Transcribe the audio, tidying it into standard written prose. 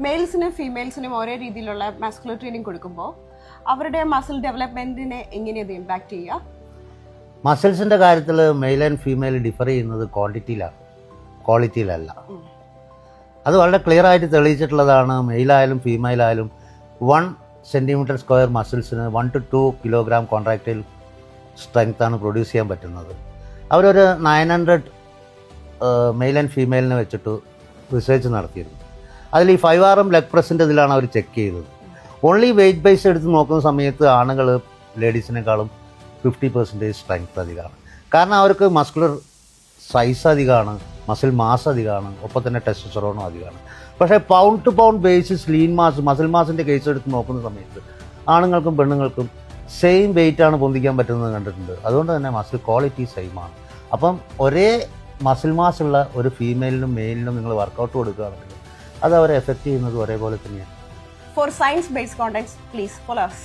മെയിൽസിനും ഫീമെയിൽസിനും ഒരേ രീതിയിലുള്ള muscular training കൊടുക്കുമ്പോൾ അവരുടെ മസിൽ ഡെവലപ്മെന്റിനെ എങ്ങനെയത് ഇമ്പാക്ട് ചെയ്യുക? മസിൽസിൻ്റെ കാര്യത്തിൽ മെയിൽ ആൻഡ് ഫീമെയിൽ ഡിഫർ ചെയ്യുന്നത് ക്വാണ്ടിറ്റിയിലാണ്, ക്വാളിറ്റിയിലല്ല. അത് വളരെ ക്ലിയർ ആയിട്ട് തെളിയിച്ചിട്ടുള്ളതാണ്. മെയിലായാലും ഫീമെയിലായാലും 1 സെൻറ്റിമീറ്റർ സ്ക്വയർ മസിൽസിന് 1 to 2 കിലോഗ്രാം കോൺട്രാക്റ്റൈൽ സ്ട്രെങ്ത്താണ് പ്രൊഡ്യൂസ് ചെയ്യാൻ പറ്റുന്നത്. അവരൊരു 900 മെയിൽ ആൻഡ് ഫീമെയിലിനെ വെച്ചിട്ട് റിസർച്ച് നടത്തിയിരുന്നു. അതിൽ ഈ 5RM ലെഗ് പ്രസിൻ്റെ ഇതിലാണ് അവർ ചെക്ക് ചെയ്തത്. ഓൺലി വെയിറ്റ് ബേസ് എടുത്ത് നോക്കുന്ന സമയത്ത് ആണുങ്ങൾ ലേഡീസിനേക്കാളും 50% സ്ട്രെങ്ത് അധികമാണ്. കാരണം അവർക്ക് മസ്കുലർ സൈസ് അധികമാണ്, മസിൽ മാസ് അധികമാണ്, ഒപ്പം തന്നെ ടെസ്റ്റോസ്റ്ററോണും അധികമാണ്. പക്ഷേ pound to pound basis lean mass, muscle മാസിൻ്റെ കേസ് എടുത്ത് നോക്കുന്ന സമയത്ത് ആണുങ്ങൾക്കും പെണ്ണുങ്ങൾക്കും സെയിം വെയിറ്റാണ് പൊന്തിക്കാൻ പറ്റുന്നത് കണ്ടിട്ടുണ്ട്. അതുകൊണ്ട് തന്നെ മസിൽ ക്വാളിറ്റി സെയിമാണ്. അപ്പം ഒരേ മസിൽ മാസ് ഉള്ള ഒരു ഫീമെയിലിനും മെയിലിനും നിങ്ങൾ വർക്കൗട്ട് കൊടുക്കുകയാണെങ്കിൽ അത് അവരെ എഫക്റ്റ് ചെയ്യുന്നത് ഒരേപോലെ തന്നെയാണ്. For science-based contents, please follow us.